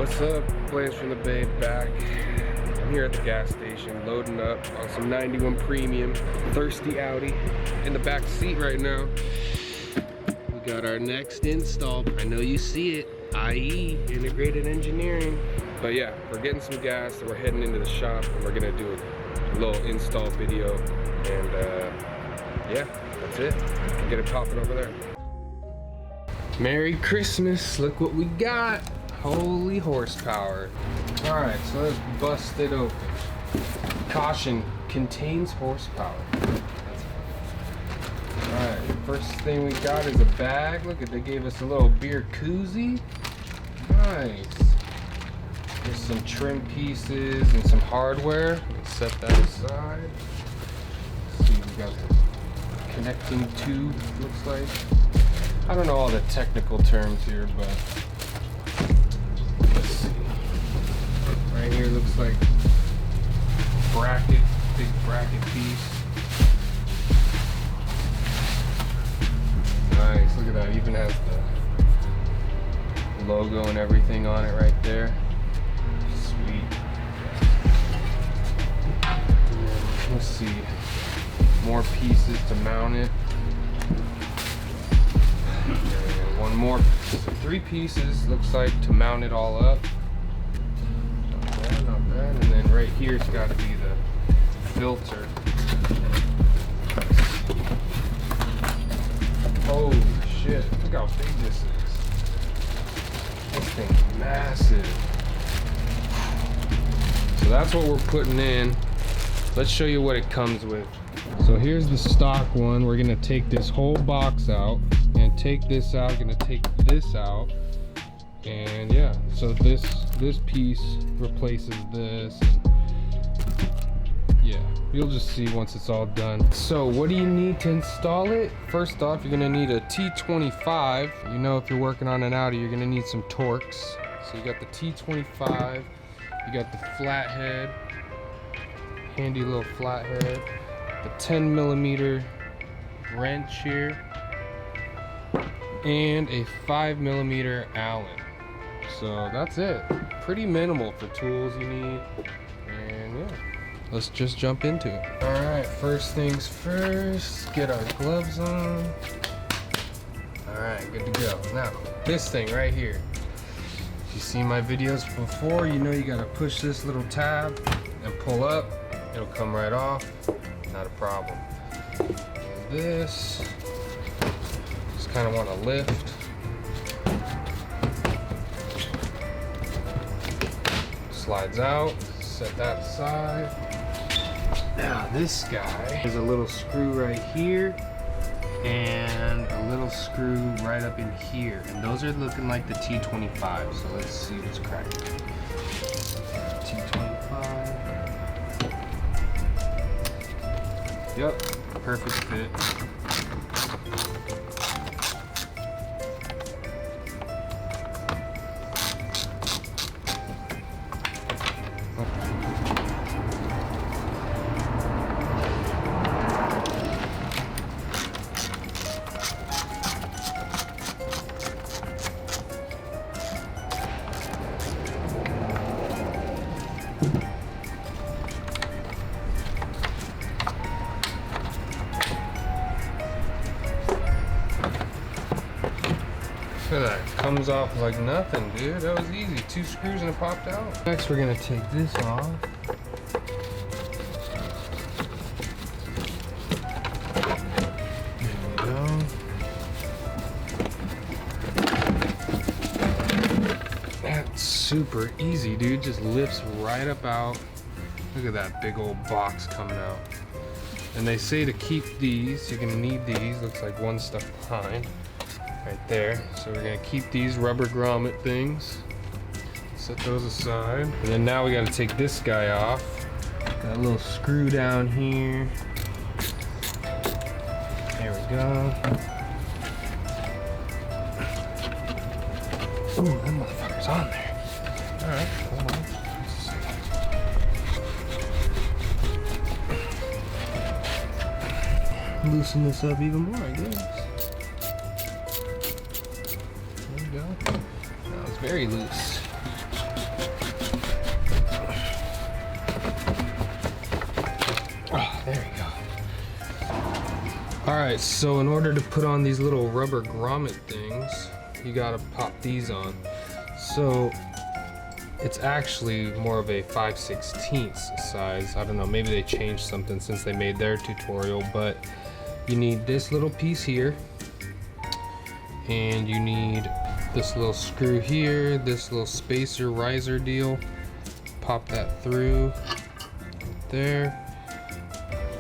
What's up? Blaze from the Bay back. I'm here at the gas station loading up on some 91 Premium. Thirsty Audi in the back seat right now. We got our next install. I know you see it, IE, Integrated Engineering. But yeah, we're getting some gas and we're heading into the shop and we're gonna do a little install video. And yeah, that's it. We'll get it popping over there. Merry Christmas, look what we got. Holy horsepower. All right, so let's bust it open. Caution, contains horsepower. All right, first thing we got is a bag. Look at, they gave us a little beer koozie. Nice. There's some trim pieces and some hardware. Let's set that aside. Let's see, we got the connecting tube, looks like. I don't know all the technical terms here, but let's see. Right here looks like bracket, big bracket piece. Nice, look at that. Even has the logo and everything on it right there. Sweet. And then, let's see, more pieces to mount it. And one more, so 3 pieces looks like to mount it all up. Not bad, not bad. And then right here's got to be the filter. Holy shit, look how big this is. This thing's massive. So that's what we're putting in. Let's show you what it comes with. So here's the stock one. We're gonna take this whole box out and take this out, gonna take this out. And yeah, so this piece replaces this. And yeah, you'll just see once it's all done. So what do you need to install it? First off, you're gonna need a T25. You know, if you're working on an Audi, you're gonna need some Torx. So you got the T25, you got the flathead, handy little flathead, the 10mm wrench here, and a 5mm Allen. So that's it. Pretty minimal for tools you need. And yeah, let's just jump into it. All right, first things first, get our gloves on. All right, good to go. Now, this thing right here. If you've seen my videos before, you know you gotta push this little tab and pull up. It'll come right off, not a problem. And this, just kind of want to lift. Slides out, set that aside. Now this guy, there's a little screw right here and a little screw right up in here. And those are looking like the T25, so let's see what's cracking. T25. Yep, perfect fit. Look at that, comes off like nothing, dude. That was easy. 2 screws and it popped out. Next, we're gonna take this off. There we go. That's super easy, dude. Just lifts right up out. Look at that big old box coming out. And they say to keep these, you're gonna need these. Looks like one stuck behind. Right there. So we're gonna keep these rubber grommet things. Set those aside. And then now we gotta take this guy off. Got a little screw down here. There we go. Ooh, that motherfucker's on there. Alright, hold on. Loosen this up even more, I guess. There we go. That was very loose. There you go. Alright, so in order to put on these little rubber grommet things, you gotta pop these on. So it's actually more of a 5/16 size. I don't know, maybe they changed something since they made their tutorial, but you need this little piece here, and you need this little screw here, this little spacer riser deal. Pop that through right there.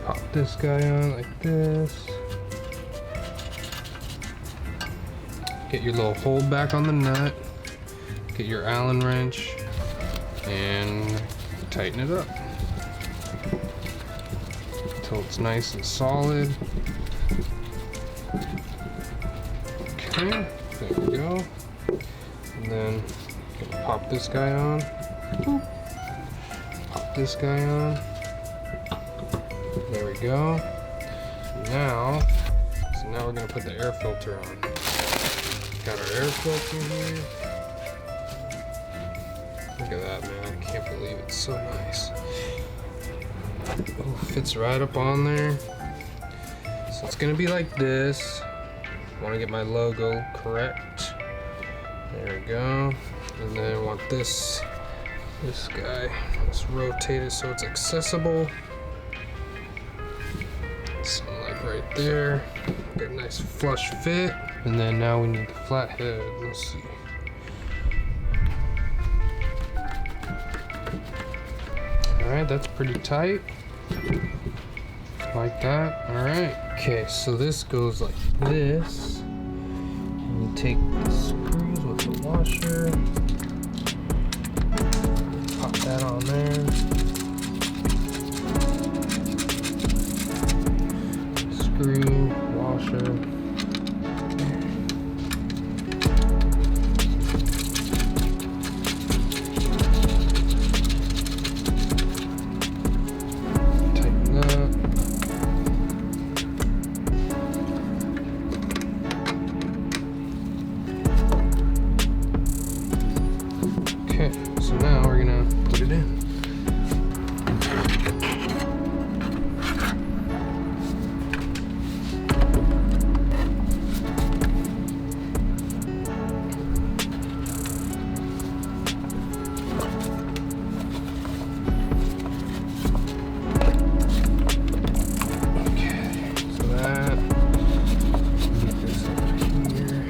Pop this guy on like this. Get your little hole back on the nut. Get your Allen wrench and tighten it up until it's nice and solid. Okay, there we go. And then pop this guy on. Boop. Pop this guy on. There we go. Now we're gonna put the air filter on. Got our air filter here. Look at that, man. I can't believe it's so nice. Oh, fits right up on there. So it's gonna be like this. I want to get my logo correct. There we go. And then I want this guy. Let's rotate it so it's accessible. Something like right there. Get a nice flush fit. And then now we need the flat head. Let's see. Alright, that's pretty tight. Like that. Alright. Okay, so this goes like this. And you take the screws with the washer. Pop that on there. Screw, washer. So now we're gonna put it in. Okay, so that, get this over here.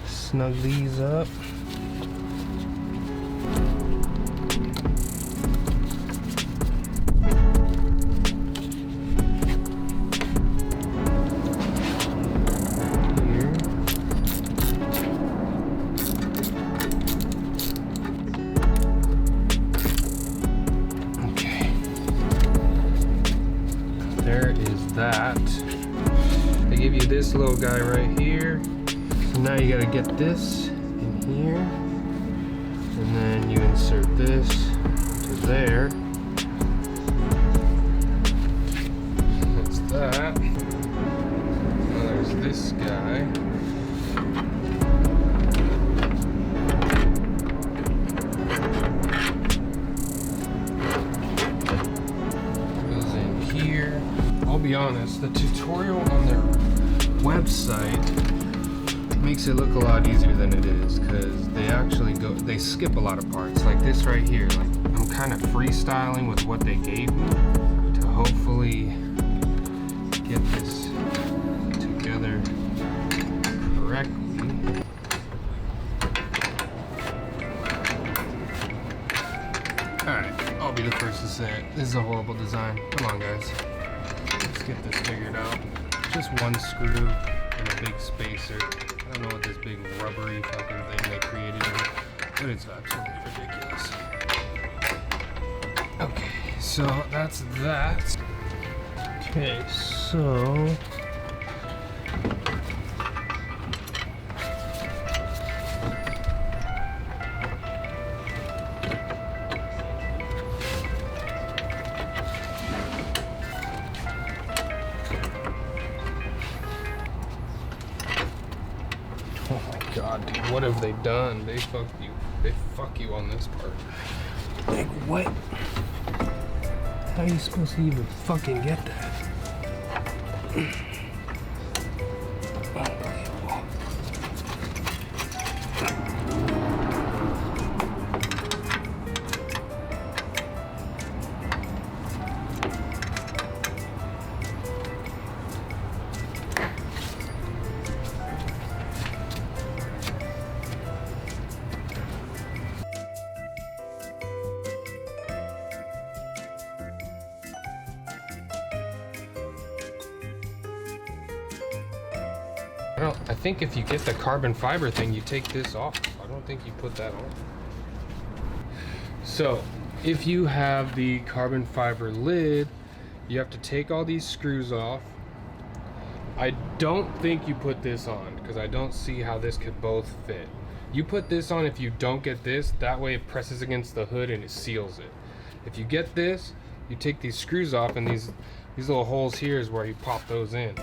Snug these up. Here. Okay. There is that. They give you this little guy right here. Now you gotta get this in here, and then you insert this to there. That's that. Now there's this guy. Goes in here. I'll be honest, the tutorial on their website makes it look a lot easier than it is, because they skip a lot of parts, like this right here. Like, I'm kind of freestyling with what they gave me to hopefully get this together correctly. Alright, I'll be the first to say it. This is a horrible design. Come on, guys. Let's get this figured out. Just one screw and a big spacer. I don't know what this big rubbery fucking thing they created here, but it's absolutely ridiculous. Okay, so that's that. Okay, so What have they done? They fuck you. They fuck you on this part. Like what? How are you supposed to even fucking get that? I think if you get the carbon fiber thing, you take this off. I don't think you put that on. So, if you have the carbon fiber lid, you have to take all these screws off. I don't think you put this on, because I don't see how this could both fit. You put this on if you don't get this, that way it presses against the hood and it seals it. If you get this, you take these screws off, and these little holes here is where you pop those in.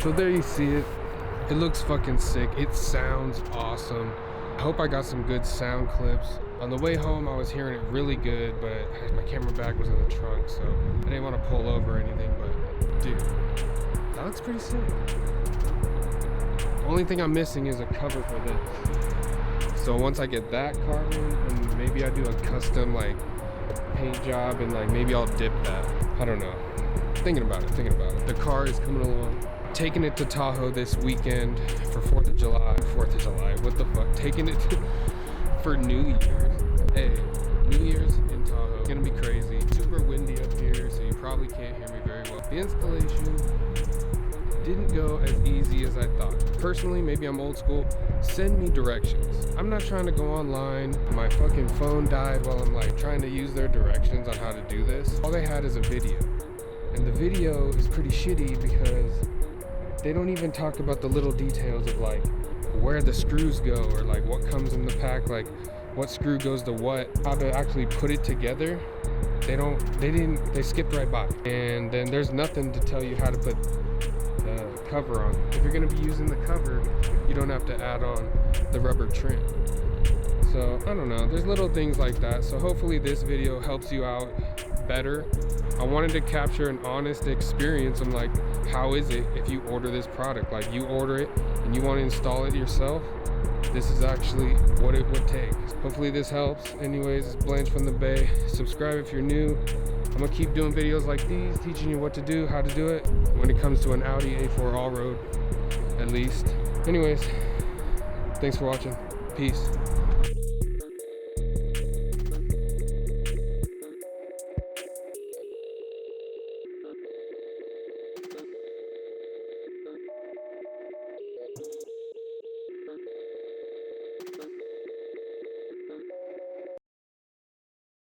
So there you see it. It looks fucking sick. It sounds awesome. I hope I got some good sound clips. On the way home, I was hearing it really good, but my camera bag was in the trunk, so I didn't want to pull over or anything, but dude, that looks pretty sick. Only thing I'm missing is a cover for this. So once I get that carbon, and maybe I do a custom like paint job, and like maybe I'll dip that. I don't know. Thinking about it. The car is coming along. Taking it to Tahoe this weekend for 4th of July. 4th of July, what the fuck? Taking it for New Year's. Hey, New Year's in Tahoe. It's gonna be crazy. Super windy up here, so you probably can't hear me very well. The installation didn't go as easy as I thought. Personally, maybe I'm old school. Send me directions. I'm not trying to go online. My fucking phone died while I'm like trying to use their directions on how to do this. All they had is a video. And the video is pretty shitty because they don't even talk about the little details of like where the screws go, or like what comes in the pack, like what screw goes to what, how to actually put it together. They skipped right by. And then there's nothing to tell you how to put the cover on. If you're gonna be using the cover, you don't have to add on the rubber trim. So I don't know, there's little things like that. So hopefully this video helps you out better. I wanted to capture an honest experience. I'm like, how is it if you order this product? Like, you order it and you want to install it yourself, this is actually what it would take. Hopefully this helps. Anyways, it's Blanche from the Bay. Subscribe if you're new. I'm gonna keep doing videos like these, teaching you what to do, how to do it, when it comes to an Audi A4 Allroad, at least. Anyways, thanks for watching. Peace.